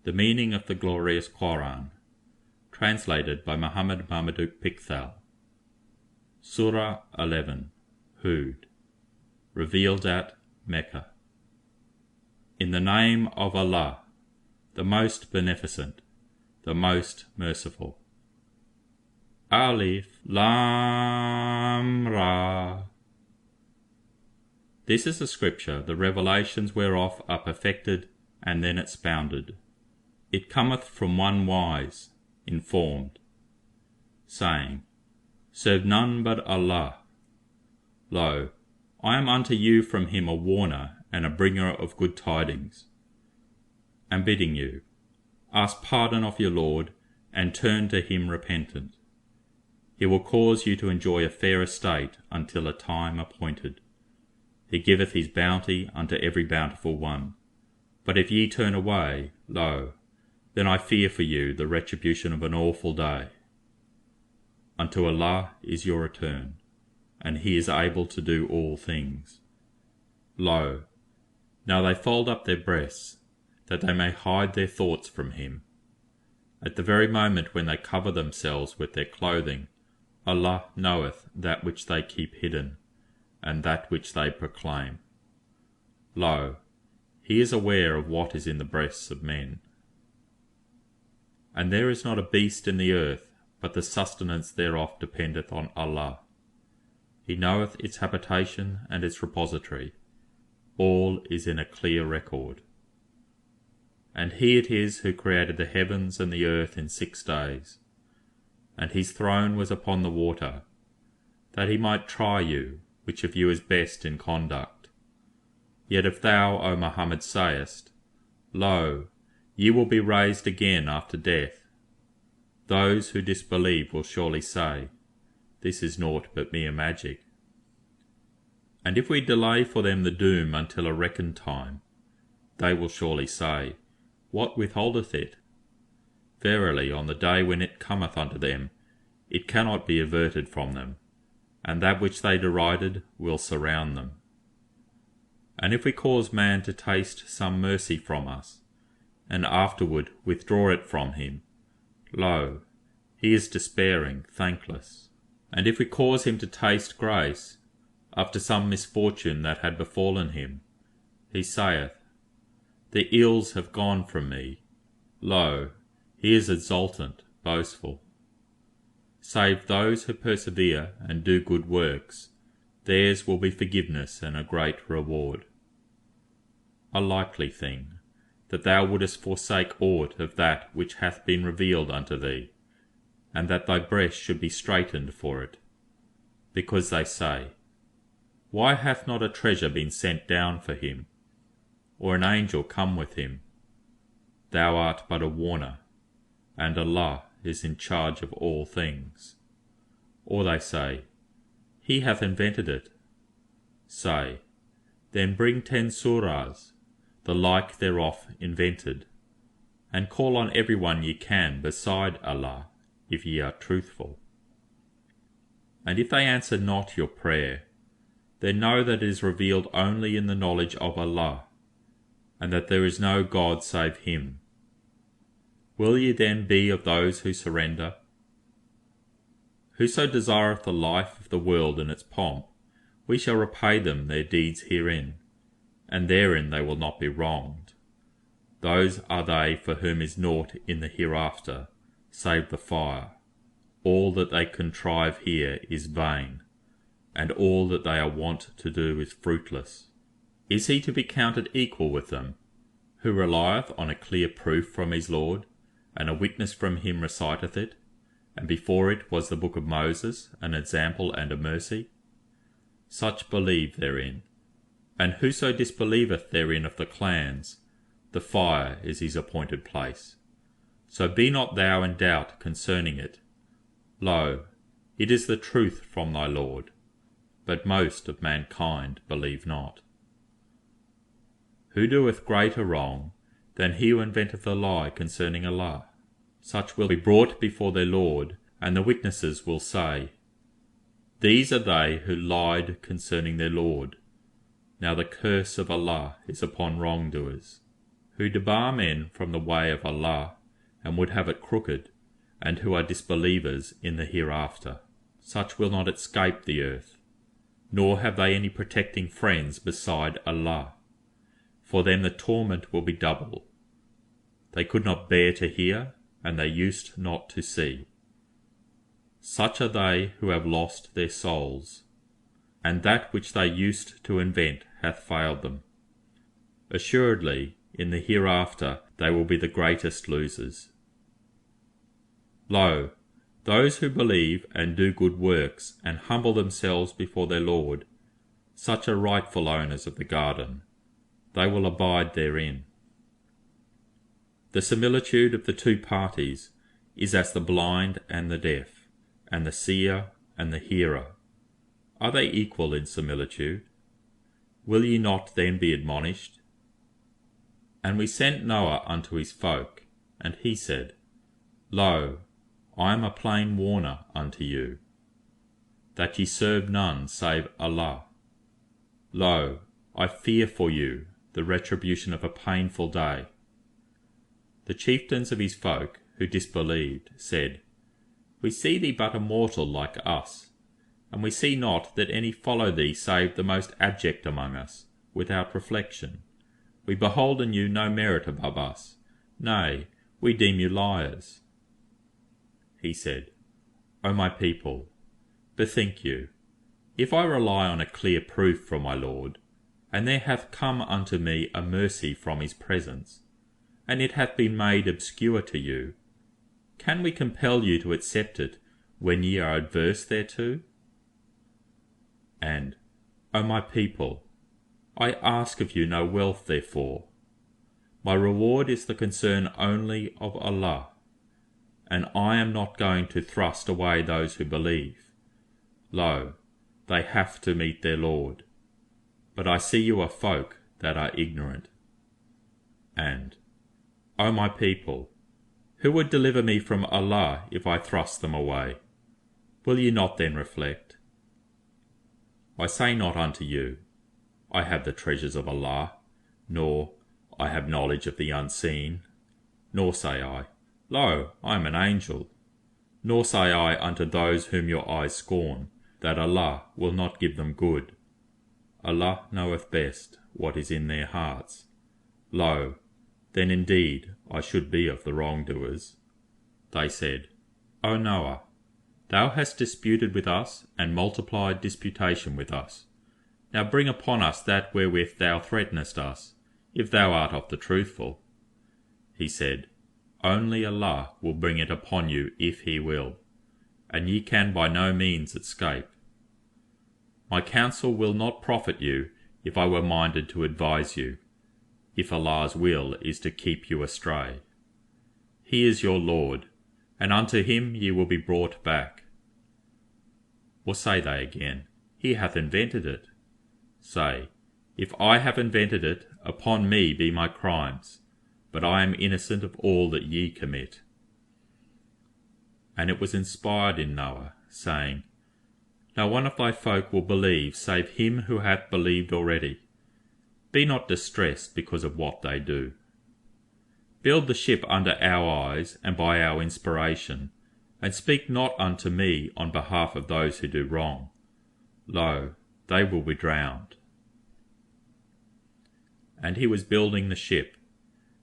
The meaning of the glorious Koran, translated by Mohammed Marmaduke Pickthall. Surah 11, Hud, revealed at Mecca. In the name of Allah, the most beneficent, the most merciful. Alif Lam Ra. This is a scripture, the revelations whereof are perfected and then expounded. It cometh from one wise, informed, saying, Serve none but Allah. Lo, I am unto you from him a warner and a bringer of good tidings, and bidding you, ask pardon of your Lord, and turn to him repentant. He will cause you to enjoy a fair estate until a time appointed. He giveth his bounty unto every bountiful one. But if ye turn away, lo, then I fear for you the retribution of an awful day. Unto Allah is your return, and he is able to do all things. Lo, now they fold up their breasts, that they may hide their thoughts from him. At the very moment when they cover themselves with their clothing, Allah knoweth that which they keep hidden, and that which they proclaim. Lo, he is aware of what is in the breasts of men. And there is not a beast in the earth, but the sustenance thereof dependeth on Allah. He knoweth its habitation and its repository. All is in a clear record. And he it is who created the heavens and the earth in 6 days, and his throne was upon the water, that he might try you, which of you is best in conduct. Yet if thou, O Muhammad, sayest, Lo, ye will be raised again after death, those who disbelieve will surely say, This is naught but mere magic. And if we delay for them the doom until a reckoned time, they will surely say, What withholdeth it? Verily, on the day when it cometh unto them, it cannot be averted from them, and that which they derided will surround them. And if we cause man to taste some mercy from us, and afterward withdraw it from him, lo, he is despairing, thankless. And if we cause him to taste grace, after some misfortune that had befallen him, he saith, The ills have gone from me. Lo, he is exultant, boastful. Save those who persevere and do good works, theirs will be forgiveness and a great reward. A likely thing, that thou wouldest forsake aught of that which hath been revealed unto thee, and that thy breast should be straitened for it. Because they say, Why hath not a treasure been sent down for him, or an angel come with him? Thou art but a warner, and Allah is in charge of all things. Or they say, He hath invented it. Say, Then bring 10 surahs, the like thereof invented, and call on every one ye can beside Allah, if ye are truthful. And if they answer not your prayer, then know that it is revealed only in the knowledge of Allah, and that there is no God save him. Will ye then be of those who surrender? Whoso desireth the life of the world and its pomp, we shall repay them their deeds herein, and therein they will not be wronged. Those are they for whom is naught in the hereafter, save the fire. All that they contrive here is vain, and all that they are wont to do is fruitless. Is he to be counted equal with them, who relieth on a clear proof from his Lord, and a witness from him reciteth it, and before it was the book of Moses, an example and a mercy? Such believe therein, and whoso disbelieveth therein of the clans, the fire is his appointed place. So be not thou in doubt concerning it. Lo, it is the truth from thy Lord, but most of mankind believe not. Who doeth greater wrong than he who inventeth a lie concerning Allah? Such will be brought before their Lord, and the witnesses will say, These are they who lied concerning their Lord. Now the curse of Allah is upon wrongdoers. who debar men from the way of Allah, and would have it crooked, and who are disbelievers in the hereafter. Such will not escape the earth, nor have they any protecting friends beside Allah. For them the torment will be double. They could not bear to hear, and they used not to see. Such are they who have lost their souls, and that which they used to invent hath failed them. Assuredly, in the hereafter they will be the greatest losers. Lo, those who believe and do good works and humble themselves before their Lord, such are rightful owners of the garden. They will abide therein. The similitude of the two parties is as the blind and the deaf, and the seer and the hearer. Are they equal in similitude? Will ye not then be admonished? And we sent Noah unto his folk, and he said, Lo, I am a plain warner unto you, that ye serve none save Allah. Lo, I fear for you the retribution of a painful day. The chieftains of his folk, who disbelieved, said, We see thee but a mortal like us, and we see not that any follow thee save the most abject among us, without reflection. We behold in you no merit above us, nay, we deem you liars. He said, O my people, bethink you, if I rely on a clear proof from my Lord, and there hath come unto me a mercy from his presence, and it hath been made obscure to you, can we compel you to accept it when ye are adverse thereto? And, O my people, I ask of you no wealth therefore. My reward is the concern only of Allah, and I am not going to thrust away those who believe. Lo, they have to meet their Lord. But I see you are folk that are ignorant. And, O my people, who would deliver me from Allah if I thrust them away? Will ye not then reflect? I say not unto you, I have the treasures of Allah, nor I have knowledge of the unseen, nor say I, Lo, I am an angel, nor say I unto those whom your eyes scorn, that Allah will not give them good. Allah knoweth best what is in their hearts. Lo, then indeed I should be of the wrongdoers. They said, O Noah, thou hast disputed with us, and multiplied disputation with us. Now bring upon us that wherewith thou threatenest us, if thou art of the truthful. He said, Only Allah will bring it upon you if he will, and ye can by no means escape. My counsel will not profit you if I were minded to advise you, if Allah's will is to keep you astray. He is your Lord, and unto him ye will be brought back. Or say they again, He hath invented it. Say, If I have invented it, upon me be my crimes, but I am innocent of all that ye commit. And it was inspired in Noah, saying, No one of thy folk will believe save him who hath believed already. Be not distressed because of what they do. Build the ship under our eyes and by our inspiration, and speak not unto me on behalf of those who do wrong. Lo, they will be drowned. And he was building the ship,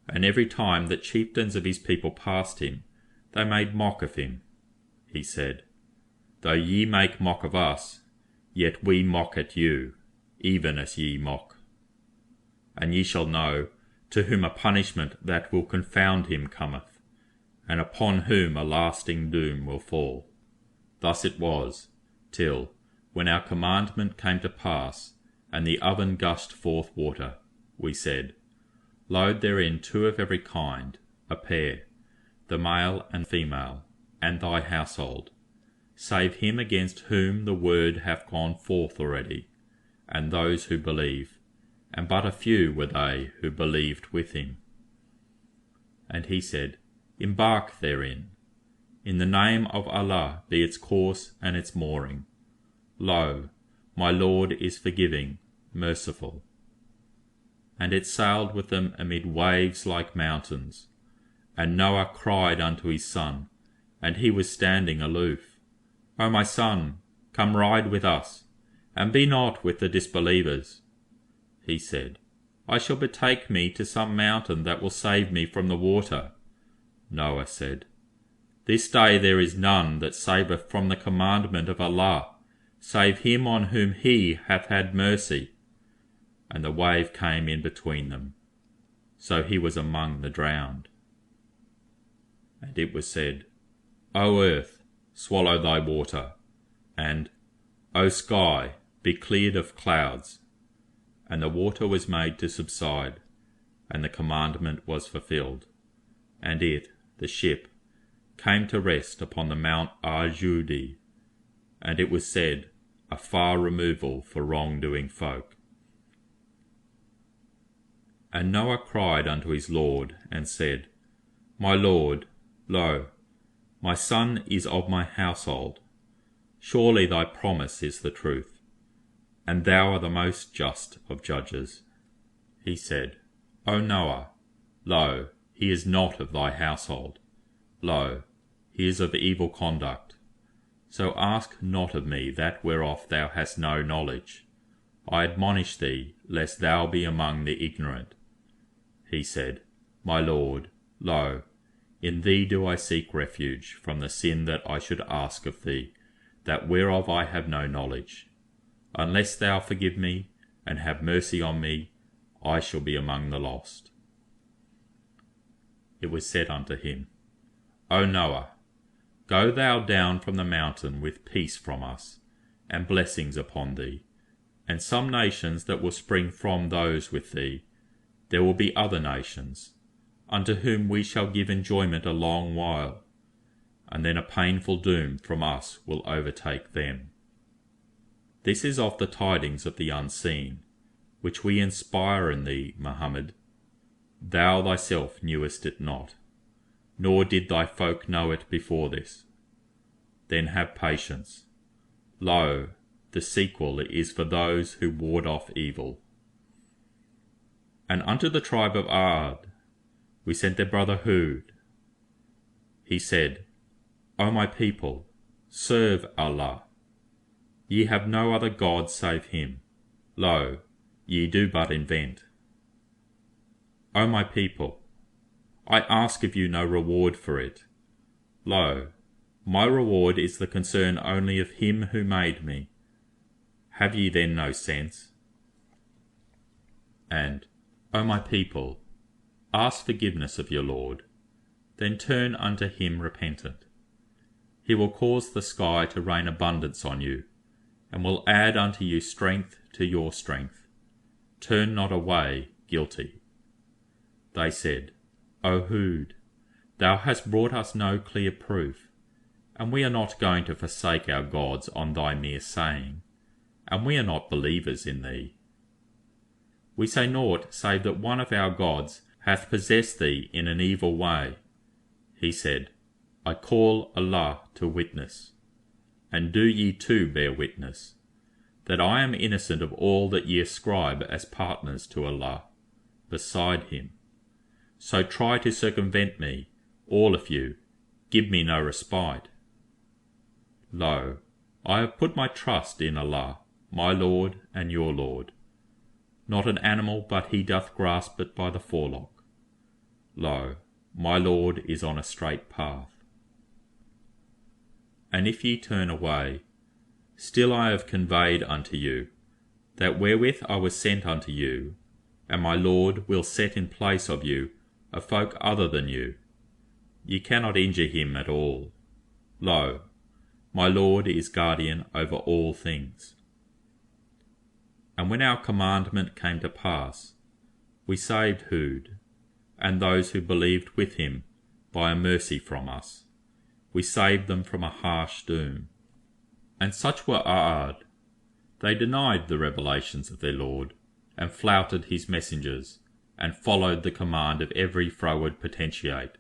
and every time that chieftains of his people passed him, they made mock of him. He said, Though ye make mock of us, yet we mock at you, even as ye mock. And ye shall know to whom a punishment that will confound him cometh, and upon whom a lasting doom will fall. Thus it was, till, when our commandment came to pass, and the oven gushed forth water, we said, Load therein 2 of every kind, a pair, the male and female, and thy household, save him against whom the word hath gone forth already, and those who believe, and but a few were they who believed with him. And he said, Embark therein. In the name of Allah be its course and its mooring. Lo, my Lord is forgiving, merciful. and it sailed with them amid waves like mountains. And Noah cried unto his son, and he was standing aloof, O my son, come ride with us, and be not with the disbelievers. He said, I shall betake me to some mountain that will save me from the water. Noah said, This day there is none that saveth from the commandment of Allah, save him on whom he hath had mercy. And the wave came in between them, so he was among the drowned. And it was said, O earth, swallow thy water, and, O sky, be cleared of clouds. And the water was made to subside, and the commandment was fulfilled. And it, the ship, came to rest upon the Mount Arjudi, and it was said, a far removal for wrongdoing folk. And Noah cried unto his Lord, and said, My Lord, lo, my son is of my household. Surely thy promise is the truth, and thou art the most just of judges. He said, O Noah, lo, he is not of thy household. Lo, he is of evil conduct. So ask not of me that whereof thou hast no knowledge. I admonish thee, lest thou be among the ignorant. He said, My Lord, lo, in thee do I seek refuge from the sin that I should ask of thee, that whereof I have no knowledge. Unless thou forgive me, and have mercy on me, I shall be among the lost. It was said unto him, O Noah, go thou down from the mountain with peace from us, and blessings upon thee, and some nations that will spring from those with thee. There will be other nations, unto whom we shall give enjoyment a long while, and then a painful doom from us will overtake them. This is of the tidings of the unseen, which we inspire in thee, Mohammed. Thou thyself knewest it not, nor did thy folk know it before this. Then have patience. Lo, the sequel is for those who ward off evil. And unto the tribe of Ad we sent their brother Hud. He said, O my people, serve Allah. Ye have no other God save him. Lo, ye do but invent. O my people, I ask of you no reward for it. Lo, my reward is the concern only of him who made me. Have ye then no sense? And, O my people, ask forgiveness of your Lord, then turn unto him repentant. He will cause the sky to rain abundance on you, and will add unto you strength to your strength. Turn not away guilty. They said, O Hud, thou hast brought us no clear proof, and we are not going to forsake our gods on thy mere saying, and we are not believers in thee. We say naught save that one of our gods hath possessed thee in an evil way. He said, I call Allah to witness, and do ye too bear witness, that I am innocent of all that ye ascribe as partners to Allah, beside him. So try to circumvent me, all of you, give me no respite. Lo, I have put my trust in Allah, my Lord and your Lord. Not an animal but he doth grasp it by the forelock. Lo, my Lord is on a straight path. And if ye turn away, still I have conveyed unto you, that wherewith I was sent unto you, and my Lord will set in place of you a folk other than you. Ye cannot injure him at all. Lo, my Lord is guardian over all things. And when our commandment came to pass, we saved Hud, and those who believed with him, by a mercy from us. We saved them from a harsh doom. And such were Ad. They denied the revelations of their Lord, and flouted his messengers, and followed the command of every froward potentate.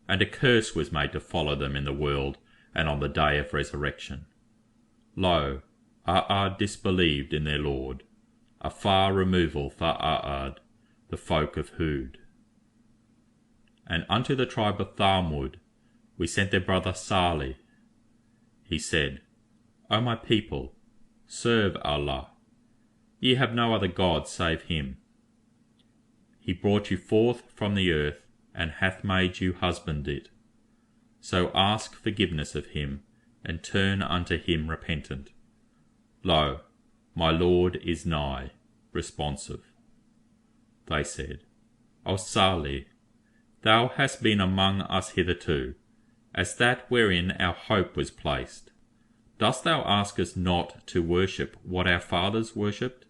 And a curse was made to follow them in the world, and on the day of resurrection. Lo, Ad disbelieved in their Lord. a far removal for A'ad, the folk of Hud. And unto the tribe of Thamud we sent their brother Saleh. He said, O my people, serve Allah. Ye have no other God save him. He brought you forth from the earth, and hath made you husband it. So ask forgiveness of him, and turn unto him repentant. Lo, my Lord is nigh, responsive. They said, O Saleh, thou hast been among us hitherto, as that wherein our hope was placed. Dost thou ask us not to worship what our fathers worshipped?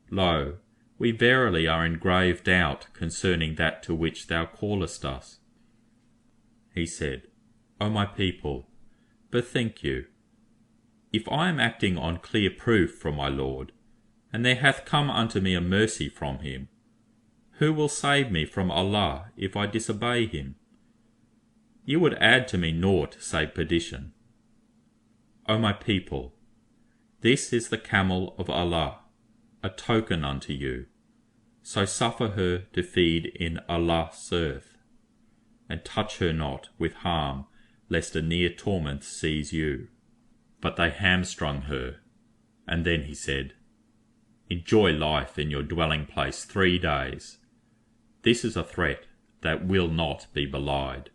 Lo, we verily are in grave doubt concerning that to which thou callest us. He said, O my people, bethink you. If I am acting on clear proof from my Lord, and there hath come unto me a mercy from him, who will save me from Allah if I disobey him? You would add to me naught save perdition. O my people, this is the camel of Allah, a token unto you. So suffer her to feed in Allah's earth, and touch her not with harm, lest a near torment seize you. But they hamstrung her, and then he said, Enjoy life in your dwelling place 3 days. This is a threat that will not be belied.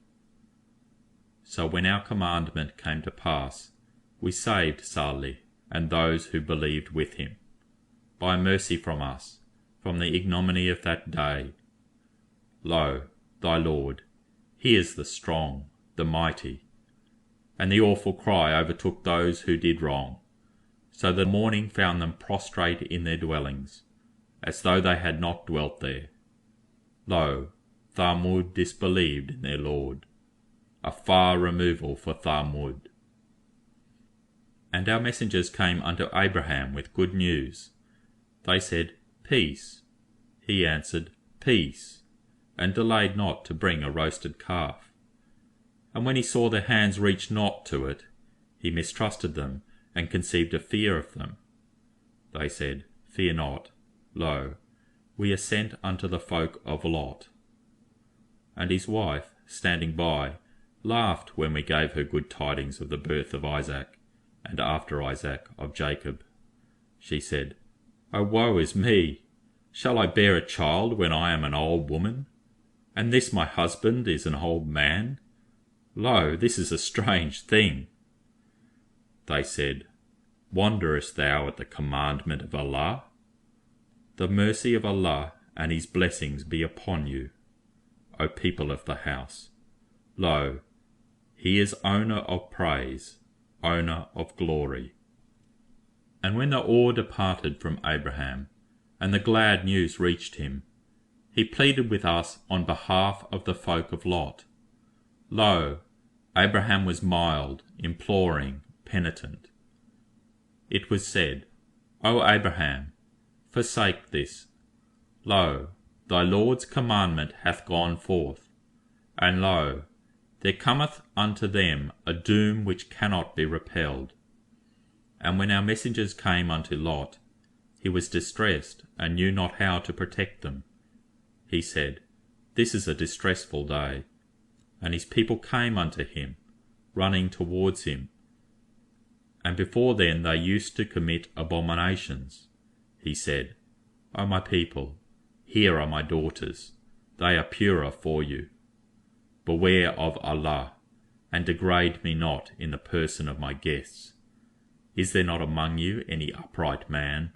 So when our commandment came to pass, we saved Saleh and those who believed with him, by mercy from us, from the ignominy of that day. Lo, thy Lord, he is the strong, the mighty. And the awful cry overtook those who did wrong, so the morning found them prostrate in their dwellings, as though they had not dwelt there. Lo, Thamud disbelieved in their Lord, a far removal for Thamud. And our messengers came unto Abraham with good news. They said, Peace. He answered, Peace, and delayed not to bring a roasted calf. And when he saw their hands reach not to it, he mistrusted them, and conceived a fear of them. They said, Fear not. Lo, we are sent unto the folk of Lot. And his wife, standing by, laughed when we gave her good tidings of the birth of Isaac, and after Isaac of Jacob. She said, O woe is me! Shall I bear a child when I am an old woman? And this my husband is an old man? Lo, this is a strange thing. They said, Wanderest thou at the commandment of Allah? The mercy of Allah and his blessings be upon you, O people of the house. Lo, he is owner of praise, owner of glory. And when the awe departed from Abraham, and the glad news reached him, he pleaded with us on behalf of the folk of Lot. Lo, Abraham was mild, imploring, penitent. It was said, O Abraham, forsake this. Lo, thy Lord's commandment hath gone forth, and lo, there cometh unto them a doom which cannot be repelled. And when our messengers came unto Lot, he was distressed, and knew not how to protect them. He said, This is a distressful day. And his people came unto him, running towards him. And before then they used to commit abominations. He said, O my people, here are my daughters, they are purer for you. Beware of Allah, and degrade me not in the person of my guests. Is there not among you any upright man?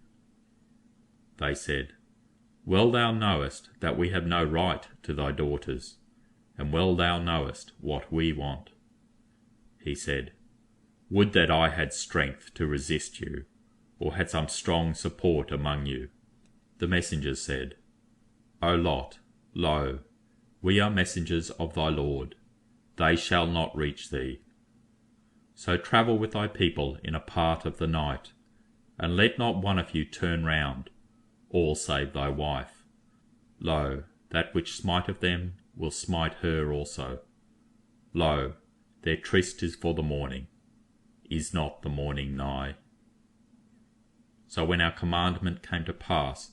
They said, Well thou knowest that we have no right to thy daughters, and well thou knowest what we want. He said, Would that I had strength to resist you, or had some strong support among you. The messengers said, O Lot, lo, we are messengers of thy Lord, they shall not reach thee. So travel with thy people in a part of the night, and let not one of you turn round, all save thy wife. Lo, that which smiteth them will smite her also. Lo, their tryst is for the morning. Is not the morning nigh? So when our commandment came to pass,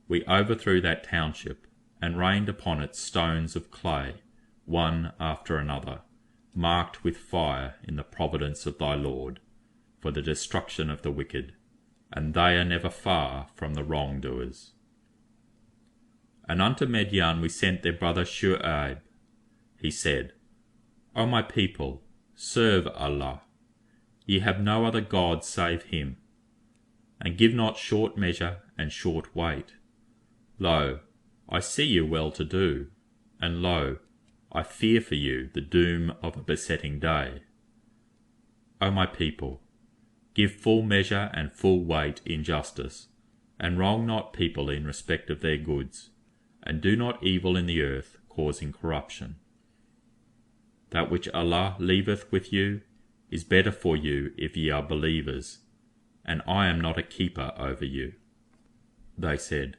we overthrew that township, and rained upon it stones of clay, one after another, marked with fire in the providence of thy Lord, for the destruction of the wicked, and they are never far from the wrongdoers. And unto Midian we sent their brother Shu'aib. He said, O my people, serve Allah. Ye have no other God save him, and give not short measure and short weight. Lo, I see you well to do, and lo, I fear for you the doom of a besetting day. O my people, give full measure and full weight in justice, and wrong not people in respect of their goods, and do not evil in the earth, causing corruption. That which Allah leaveth with you is better for you if ye are believers, and I am not a keeper over you. They said,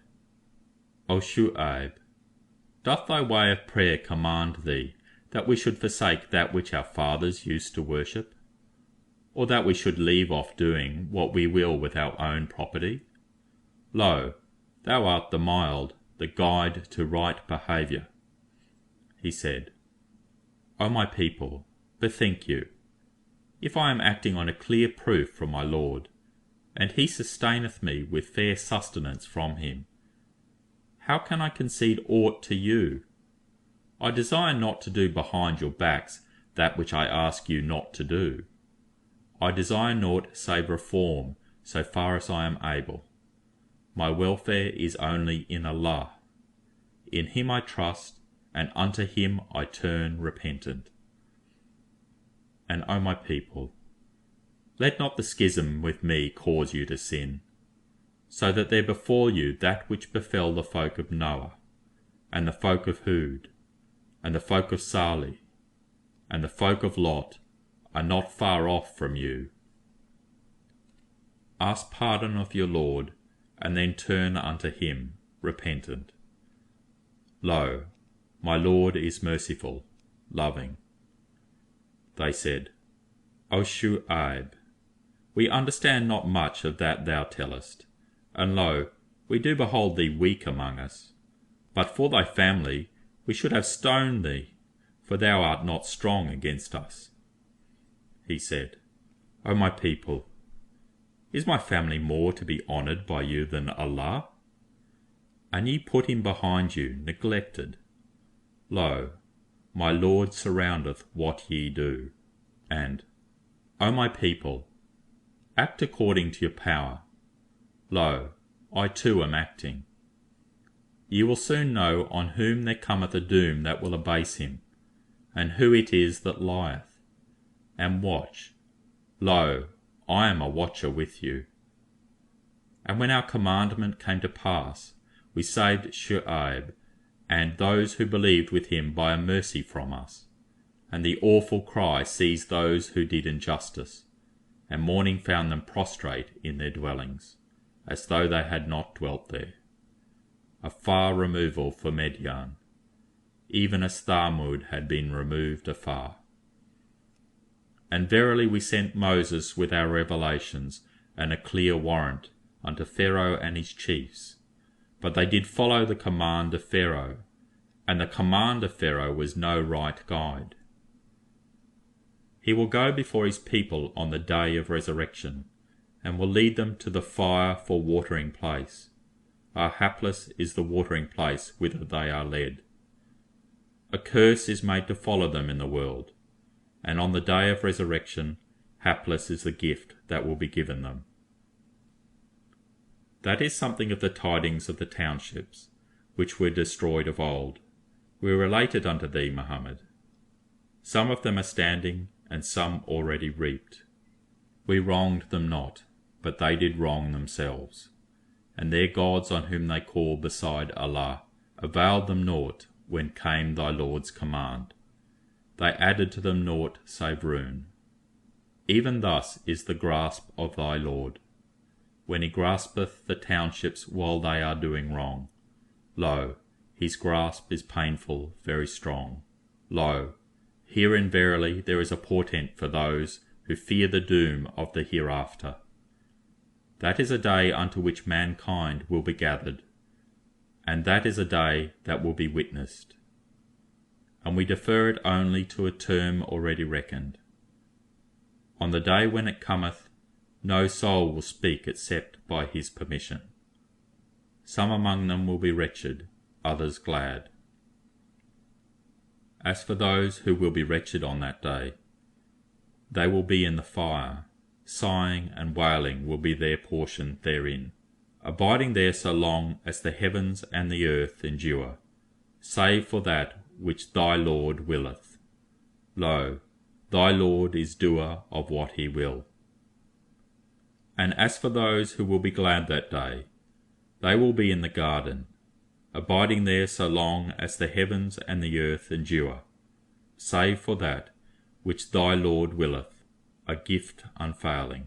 O Shu'aib, doth thy way of prayer command thee that we should forsake that which our fathers used to worship, or that we should leave off doing what we will with our own property? Lo, thou art the mild, the guide to right behaviour. He said, O my people, bethink you, if I am acting on a clear proof from my Lord, and he sustaineth me with fair sustenance from him, how can I concede aught to you? I desire not to do behind your backs that which I ask you not to do. I desire naught save reform, so far as I am able. My welfare is only in Allah. In him I trust, and unto him I turn repentant. And O my people, let not the schism with me cause you to sin, so that there befall you that which befell the folk of Noah, and the folk of Hud, and the folk of Saleh, and the folk of Lot are not far off from you. Ask pardon of your Lord, and then turn unto him, repentant. Lo, my Lord is merciful, loving. They said, O Shu'aib, we understand not much of that thou tellest, and lo, we do behold thee weak among us. But for thy family we should have stoned thee, for thou art not strong against us. He said, O my people, is my family more to be honoured by you than Allah? And ye put him behind you, neglected. Lo, my Lord surroundeth what ye do. And, O my people, act according to your power. Lo, I too am acting. Ye will soon know on whom there cometh a doom that will abase him, and who it is that lieth. And watch. Lo, I am a watcher with you. And when our commandment came to pass, we saved Shu'aib, and those who believed with him by a mercy from us. And the awful cry seized those who did injustice, and mourning found them prostrate in their dwellings, as though they had not dwelt there. A far removal for Midian, even as Thamud had been removed afar. And verily we sent Moses with our revelations and a clear warrant unto Pharaoh and his chiefs, but they did follow the command of Pharaoh, and the command of Pharaoh was no right guide. He will go before his people on the day of resurrection, and will lead them to the fire for watering place. Hapless is the watering place whither they are led. A curse is made to follow them in the world, and on the day of resurrection, hapless is the gift that will be given them. That is something of the tidings of the townships, which were destroyed of old. We related unto thee, Mohammed. Some of them are standing, and some already reaped. We wronged them not, but they did wrong themselves, and their gods on whom they call beside Allah availed them naught when came thy Lord's command. They added to them naught save ruin. Even thus is the grasp of thy Lord, when he graspeth the townships while they are doing wrong. Lo, his grasp is painful, very strong. Lo, herein verily there is a portent for those who fear the doom of the hereafter. That is a day unto which mankind will be gathered, and that is a day that will be witnessed. And we defer it only to a term already reckoned. On the day when it cometh, no soul will speak except by his permission. Some among them will be wretched, others glad. As for those who will be wretched on that day, they will be in the fire. Sighing and wailing will be their portion therein, abiding there so long as the heavens and the earth endure, save for that which thy Lord willeth. Lo, thy Lord is doer of what he will. And as for those who will be glad that day, they will be in the garden, abiding there so long as the heavens and the earth endure, save for that which thy Lord willeth, a gift unfailing.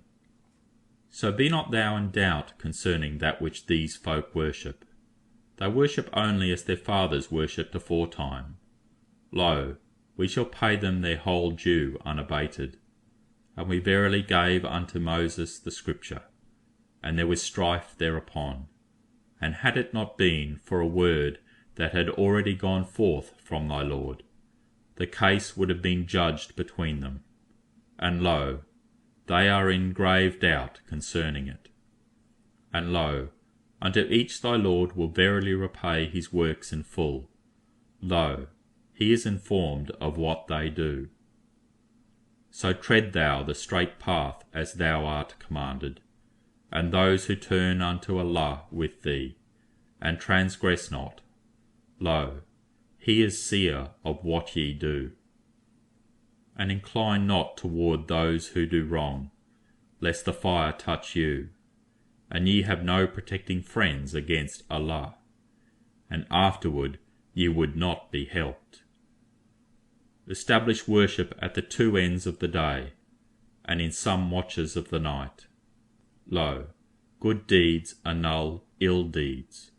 So be not thou in doubt concerning that which these folk worship. They worship only as their fathers worshipped aforetime. Lo, we shall pay them their whole due unabated. And we verily gave unto Moses the Scripture, and there was strife thereupon. And had it not been for a word that had already gone forth from thy Lord, the case would have been judged between them. And lo, they are in grave doubt concerning it. And lo, unto each thy Lord will verily repay his works in full. Lo, he is informed of what they do. So tread thou the straight path as thou art commanded, and those who turn unto Allah with thee, and transgress not. Lo, he is seer of what ye do. And incline not toward those who do wrong, lest the fire touch you, and ye have no protecting friends against Allah, and afterward ye would not be helped. Establish worship at the two ends of the day, and in some watches of the night. Lo, good deeds annul ill deeds.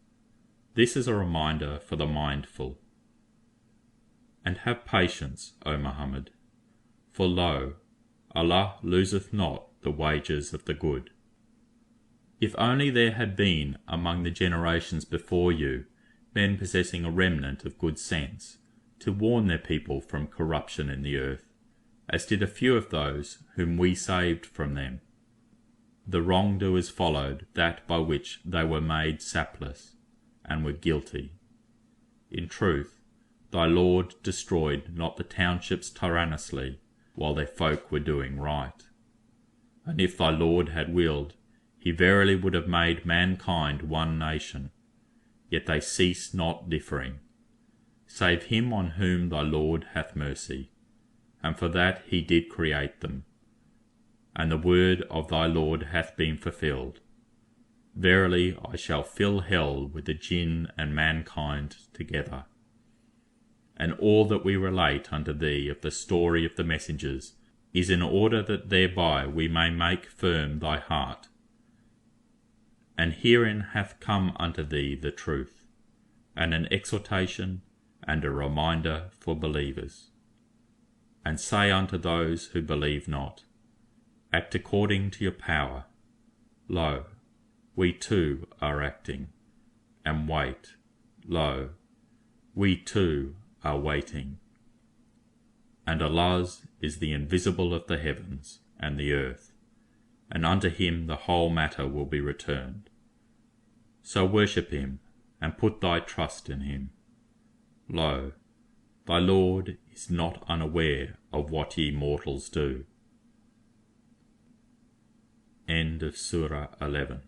This is a reminder for the mindful. And have patience, O Muhammad, for lo, Allah loseth not the wages of the good. If only there had been among the generations before you men possessing a remnant of good sense, to warn their people from corruption in the earth, as did a few of those whom we saved from them. The wrongdoers followed that by which they were made sapless, and were guilty. In truth, thy Lord destroyed not the townships tyrannously, while their folk were doing right. And if thy Lord had willed, he verily would have made mankind one nation, yet they cease not differing, save him on whom thy Lord hath mercy, and for that he did create them. And the word of thy Lord hath been fulfilled. Verily I shall fill hell with the jinn and mankind together. And all that we relate unto thee of the story of the messengers is in order that thereby we may make firm thy heart. And herein hath come unto thee the truth, and an exhortation and a reminder for believers. And say unto those who believe not, act according to your power. Lo, we too are acting. And wait, lo, we too are waiting. And Allah's is the invisible of the heavens and the earth, and unto him the whole matter will be returned. So worship him, and put thy trust in him. Lo, thy Lord is not unaware of what ye mortals do. End of Surah 11.